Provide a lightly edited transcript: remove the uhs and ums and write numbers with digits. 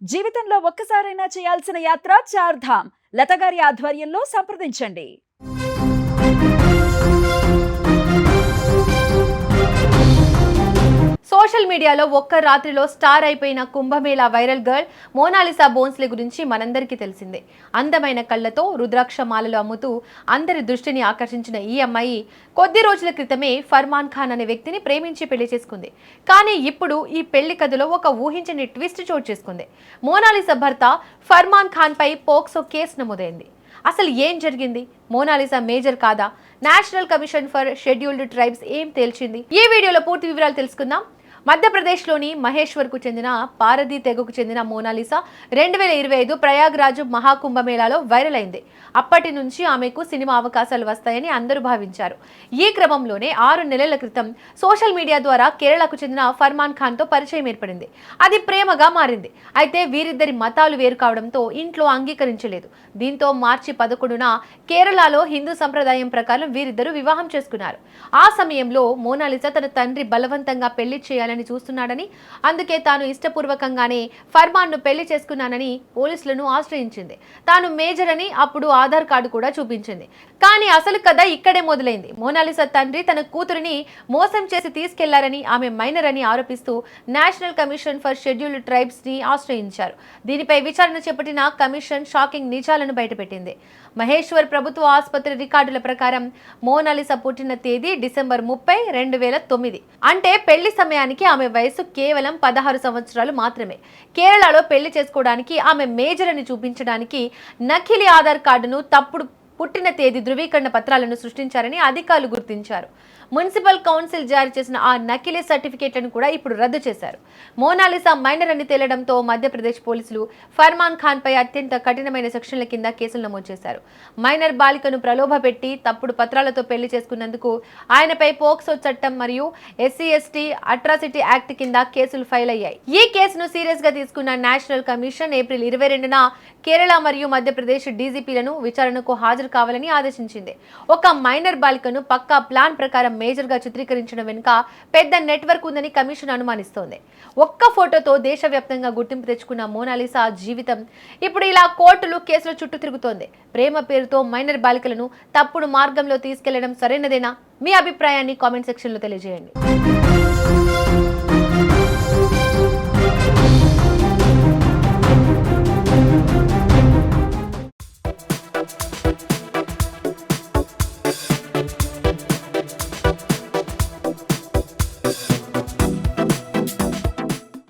జీవితంలో ఒక్కసారైనా చేయాల్సిన యాత్ర చార్ధామ్. లతగారి ఆధ్వర్యంలో సంప్రదించండి. సోషల్ మీడియాలో ఒక్క రాత్రిలో స్టార్ అయిపోయిన కుంభమేళా వైరల్ గర్ల్ మోనాలిసా బోన్స్లే గురించి మనందరికీ తెలిసిందే. అందమైన కళ్ళతో రుద్రాక్ష మాలలు అమ్ముతూ అందరి దృష్టిని ఆకర్షించిన ఈ అమ్మాయి కొద్ది రోజుల క్రితమే ఫర్మాన్ ఖాన్ అనే వ్యక్తిని ప్రేమించి పెళ్లి చేసుకుంది. కానీ ఇప్పుడు ఈ పెళ్లి కథలో ఒక ఊహించని ట్విస్ట్ చోటు చేసుకుంది. మోనాలిసా భర్త ఫర్మాన్ ఖాన్ పై పోక్సో కేసు నమోదైంది. అసలు ఏం జరిగింది? మోనాలిసా మేజర్ కాదా? National commission for scheduled tribes ఏం తేల్చింది? ఈ వీడియోలో పూర్తి వివరాలు తెలుసుకుందాం. మధ్యప్రదేశ్లోని మహేశ్వర్కు చెందిన పారదీ తెగకు చెందిన మోనాలిసా 2025 ప్రయాగ్రాజు మహాకుంభమేళాలో వైరల్ అయింది. అప్పటి నుంచి ఆమెకు సినిమా అవకాశాలు వస్తాయని అందరూ భావించారు. ఈ క్రమంలోనే 6 నెలల క్రితం సోషల్ మీడియా ద్వారా కేరళకు చెందిన ఫర్మాన్ ఖాన్తో పరిచయం ఏర్పడింది. అది ప్రేమగా మారింది. అయితే వీరిద్దరి మతాలు వేరు కావడంతో ఇంట్లో అంగీకరించలేదు. దీంతో మార్చి 11న కేరళలో హిందూ సంప్రదాయం ప్రకారం వీరిద్దరూ వివాహం చేసుకున్నారు. ఆ సమయంలో మోనాలిసా తన తండ్రి బలవంతంగా పెళ్లి చేయాలని చూస్తున్నాడని, అందుకే తాను ఇష్టపూర్వకంగానే ఫర్మాన్ ను పెళ్లి చేసుకున్నానని పోలీసులను ఆశ్రయించింది. తాను మేజర్ అని అప్పుడు ఆధార్ కార్డు కూడా చూపించింది. కానీ అసలు కథ ఇక్కడే మొదలైంది. మోనాలిసా తండ్రి తన కూతురిని మోసం చేసి తీసుకెళ్లారని, ఆమె మైనర్ అని ఆరోపిస్తూ national commission for scheduled tribes ని ఆశ్రయించారు. దీనిపై విచారణ చేపట్టిన కమిషన్ షాకింగ్ నిజాలను బయటపెట్టింది. మహేశ్వర్ ప్రభుత్వ ఆసుపత్రి రికార్డుల ప్రకారం మోనాలిసా పుట్టిన తేదీ డిసెంబర్ 30, 2009. అంటే పెళ్లి సమయానికి ఆమె వయసు కేవలం 16 సంవత్సరాలు మాత్రమే. కేరళలో పెళ్లి చేసుకోవడానికి ఆమె మేజర్ అని చూపించడానికి నకిలీ ఆధార్ కార్డును, తప్పుడు పుట్టిన తేదీ ధృవీకరణ పత్రాలను సృష్టించారని అధికారులు గుర్తించారు. మున్సిపల్ కౌన్సిల్ జారీ చేసిన ఆ నకిలీ సర్టిఫికేట్లను కూడా ఇప్పుడు రద్దు చేశారు. మోనాలిసా మైనర్ అని తేలడంతో మధ్యప్రదేశ్ పోలీసులు ఫర్మాన్ ఖాన్ పై అత్యంత కఠినమైన సెక్షన్ల కింద కేసులు నమోదు చేశారు. మైనర్ బాలికను ప్రలోభపెట్టి తప్పుడు పత్రాలతో పెళ్లి చేసుకున్నందుకు ఆయనపై పోక్సో చట్టం మరియు SC/ST అట్రాసిటీ యాక్ట్ కింద కేసులు ఫైల్ అయ్యాయి. ఈ కేసును సీరియస్ గా తీసుకున్న నేషనల్ కమిషన్ ఏప్రిల్ 22న కేరళ మరియు మధ్యప్రదేశ్ డీజీపీలను విచారణకు హాజరు కావాలని ఆదేశించింది. ఒక మైనర్ బాలికను పక్కా ప్లాన్ ప్రకారం మేజర్ గా చిత్రీకరించడం వెనుక పెద్ద నెట్వర్క్ ఉందని కమిషన్ అనుమానిస్తోంది. ఒక్క ఫోటోతో దేశవ్యాప్తంగా గుర్తింపు తెచ్చుకున్న మోనాలిసా జీవితం ఇప్పుడు ఇలా కోర్టులు, కేసుల చుట్టూ తిరుగుతోంది. ప్రేమ పేరుతో మైనర్ బాలికలను తప్పుడు మార్గంలో తీసుకెళ్లడం సరైనదేనా? మీ అభిప్రాయాన్ని కామెంట్ సెక్షన్ లో తెలియజేయండి.